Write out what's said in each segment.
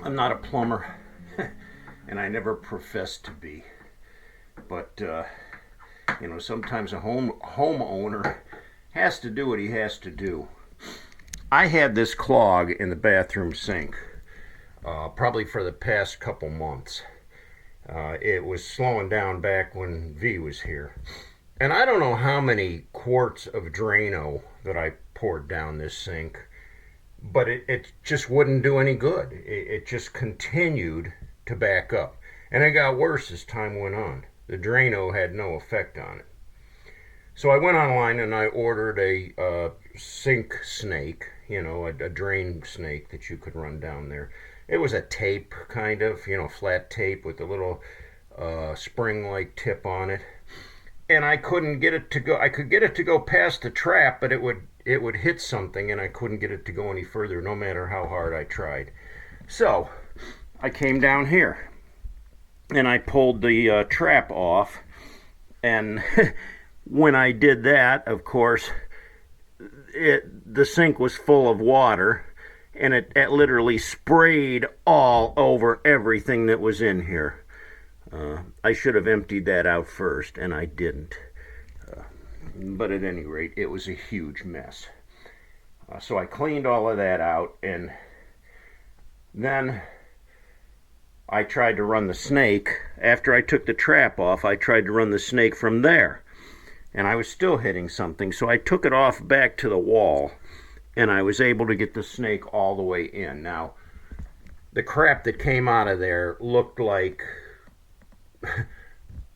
I'm not a plumber, and I never professed to be. But sometimes a homeowner has to do what he has to do. I had this clog in the bathroom sink, probably for the past couple months. It was slowing down back when V was here. And I don't know how many quarts of Drano that I poured down this sink, but it just wouldn't do any good. It just continued to back up. And it got worse as time went on. The Drano had no effect on it. So I went online and I ordered a sink snake, a drain snake that you could run down there. It was a tape, kind of, flat tape with a little spring-like tip on it. And I couldn't get it to go. I could get it to go past the trap, but it would hit something, and I couldn't get it to go any further, no matter how hard I tried. So I came down here, and I pulled the trap off, and when I did that, of course, the sink was full of water, and it literally sprayed all over everything that was in here. I should have emptied that out first, and I didn't. But at any rate, it was a huge mess. So I cleaned all of that out, and then I tried to run the snake. After I took the trap off, I tried to run the snake from there. And I was still hitting something, so I took it off back to the wall, and I was able to get the snake all the way in. Now, the crap that came out of there looked like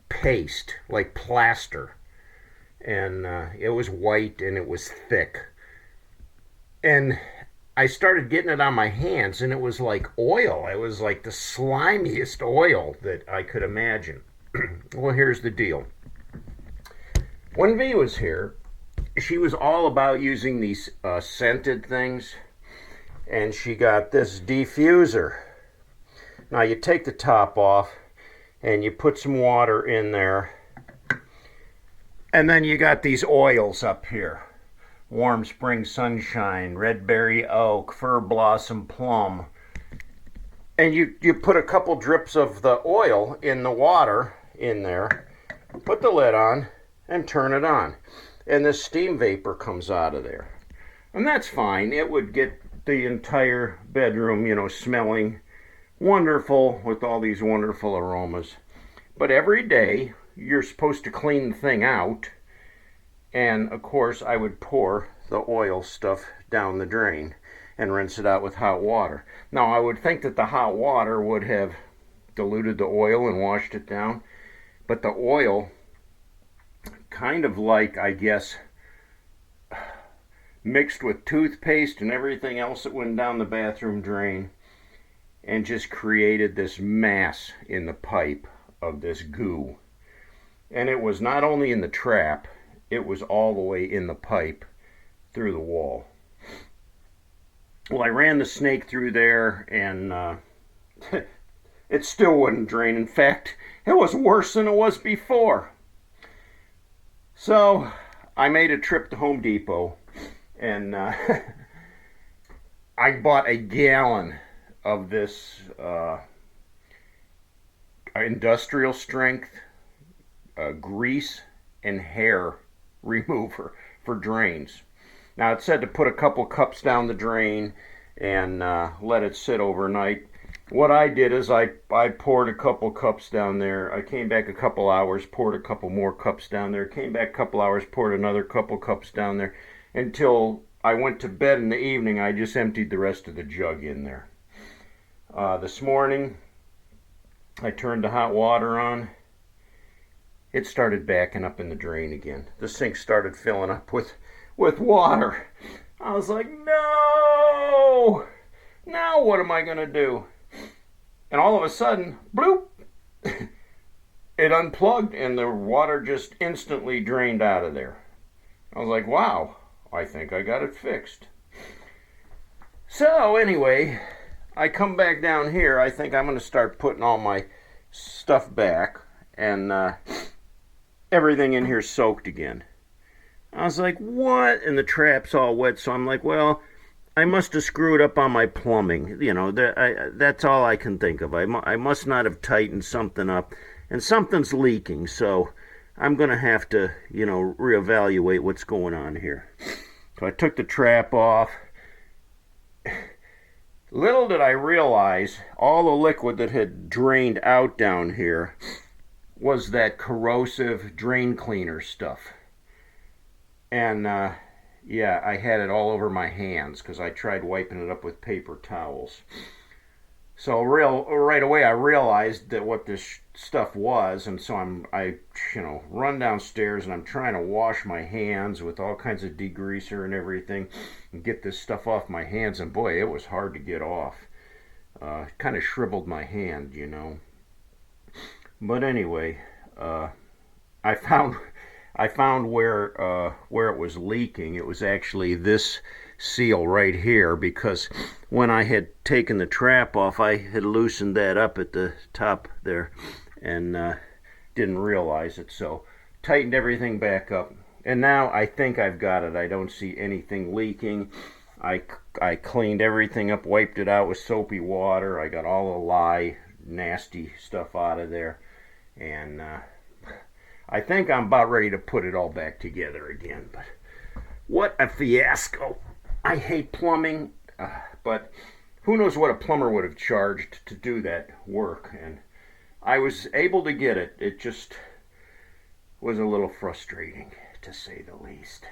paste, like plaster. And it was white and it was thick. And I started getting it on my hands, and it was like oil. It was like the slimiest oil that I could imagine. Well, here's the deal. When V was here, she was all about using these scented things, and she got this diffuser. Now you take the top off, and you put some water in there, and then you got these oils up here. Warm Spring Sunshine, Red Berry Oak, Fir Blossom Plum. And you put a couple drips of the oil in the water in there, put the lid on, and turn it on. And this steam vapor comes out of there. And that's fine. It would get the entire bedroom, smelling wonderful with all these wonderful aromas. But every day you're supposed to clean the thing out, and of course I would pour the oil stuff down the drain and rinse it out with hot water. Now I would think that the hot water would have diluted the oil and washed it down, but the oil, kind of like, I guess, mixed with toothpaste and everything else that went down the bathroom drain, and just created this mass in the pipe of this goo. And it was not only in the trap, it was all the way in the pipe through the wall. Well, I ran the snake through there, and it still wouldn't drain. In fact, it was worse than it was before. So I made a trip to Home Depot, and I bought a gallon of this industrial strength grease and hair remover for drains. Now it said to put a couple cups down the drain and let it sit overnight. What I did is I poured a couple cups down there. I came back a couple hours, poured a couple more cups down there, came back a couple hours, poured another couple cups down there, until I went to bed in the evening. I just emptied the rest of the jug in there. This morning I turned the hot water on. It started backing up in the drain again. The sink started filling up with water. I was like, no! Now what am I going to do? And all of a sudden, bloop! It unplugged, and the water just instantly drained out of there. I was like, wow, I think I got it fixed. So anyway, I come back down here. I think I'm going to start putting all my stuff back, and everything in here soaked again. I was like, what? And the trap's all wet, so I'm like, well, I must have screwed up on my plumbing. That's all I can think of. I must not have tightened something up, and something's leaking. So I'm gonna have to, reevaluate what's going on here. So I took the trap off. Little did I realize all the liquid that had drained out down here was that corrosive drain cleaner stuff. And yeah, I had it all over my hands because I tried wiping it up with paper towels. So right away I realized that what this stuff was, and so I run downstairs and I'm trying to wash my hands with all kinds of degreaser and everything, and get this stuff off my hands. And boy, it was hard to get off. Kind of shriveled my hand. But anyway, I found I found where it was leaking. It was actually this seal right here, because when I had taken the trap off, I had loosened that up at the top there and didn't realize it. So tightened everything back up, and now I think I've got it. I don't see anything leaking. I cleaned everything up, wiped it out with soapy water. I got all the lye, nasty stuff out of there, and I think I'm about ready to put it all back together again. But what a fiasco. I hate plumbing, but who knows what a plumber would have charged to do that work. And I was able to get it. It just was a little frustrating, to say the least.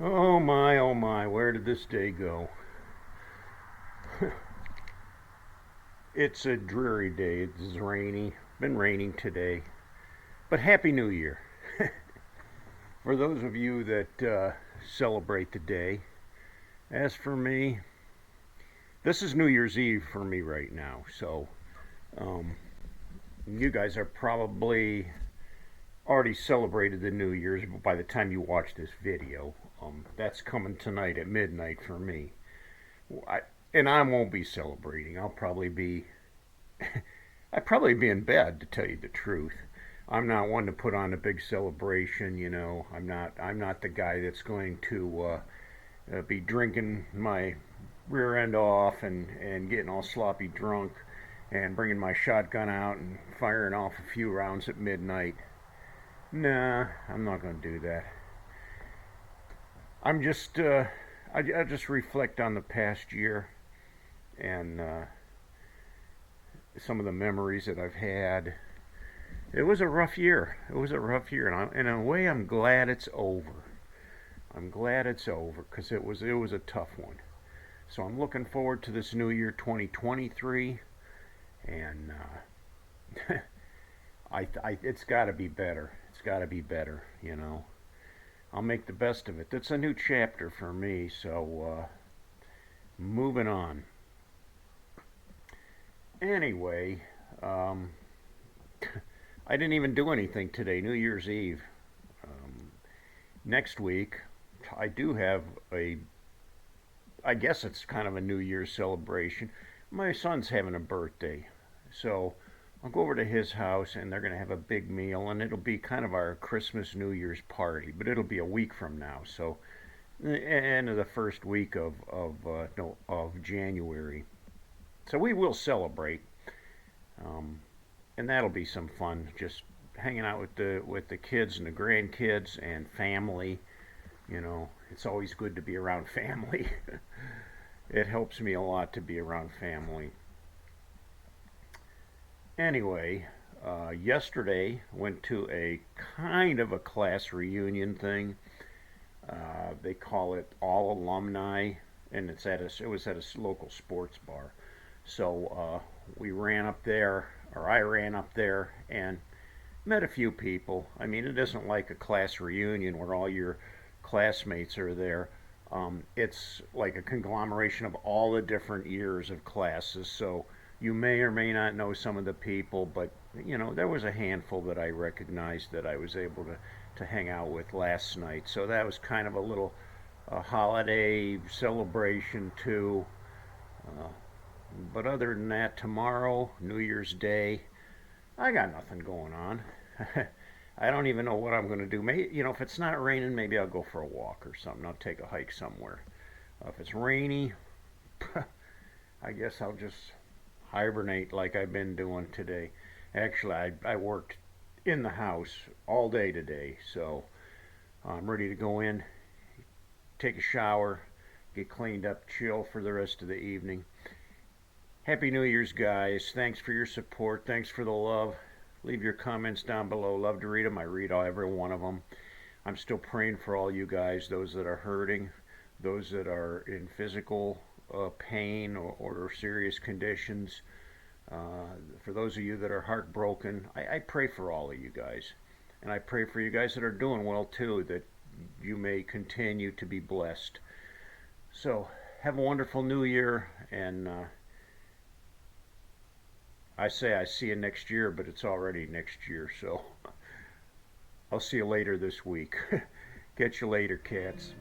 Oh my, where did this day go? It's a dreary day. It's rainy. Been raining today. But Happy New Year. For those of you that celebrate the day. As for me, this is New Year's Eve for me right now. So you guys are probably already celebrated the New Year's by the time you watch this video. That's coming tonight at midnight for me. And I won't be celebrating. I'll probably be in bed, to tell you the truth. I'm not one to put on a big celebration, I'm not the guy that's going to be drinking my rear end off and getting all sloppy drunk and bringing my shotgun out and firing off a few rounds at midnight. Nah, I'm not going to do that. I'm just I just reflect on the past year and some of the memories that I've had. It was a rough year. And in a way, I'm glad it's over. I'm glad it's over, because it was a tough one. So I'm looking forward to this new year, 2023, and it's got to be better. It's got to be better. I'll make the best of it. That's a new chapter for me. So moving on. Anyway, I didn't even do anything today, New Year's Eve. Next week, I do have I guess it's kind of a New Year's celebration. My son's having a birthday, so I'll go over to his house and they're going to have a big meal, and it'll be kind of our Christmas New Year's party, but it'll be a week from now, so the end of the first week of January. So we will celebrate. And that'll be some fun, just hanging out with the kids and the grandkids and family. It's always good to be around family. It helps me a lot to be around family. Anyway, yesterday went to a kind of a class reunion thing. They call it all alumni, and it was at a local sports bar. So we ran up there, or I ran up there and met a few people. I mean, it isn't like a class reunion where all your classmates are there. It's like a conglomeration of all the different years of classes. So you may or may not know some of the people, but there was a handful that I recognized that I was able to hang out with last night. So that was kind of a little holiday celebration too. But other than that, tomorrow, New Year's Day, I got nothing going on. I don't even know what I'm going to do. Maybe, if it's not raining, maybe I'll go for a walk or something. I'll take a hike somewhere. If it's rainy, I guess I'll just hibernate like I've been doing today. Actually, I worked in the house all day today, so I'm ready to go in, take a shower, get cleaned up, chill for the rest of the evening. Happy New Year's, guys. Thanks for your support. Thanks for the love. Leave your comments down below. Love to read them. I read every one of them. I'm still praying for all you guys, those that are hurting, those that are in physical pain or serious conditions. For those of you that are heartbroken, I pray for all of you guys. And I pray for you guys that are doing well too, that you may continue to be blessed. So, have a wonderful new year, and I say I see you next year, but it's already next year, so I'll see you later this week. Catch you later, cats.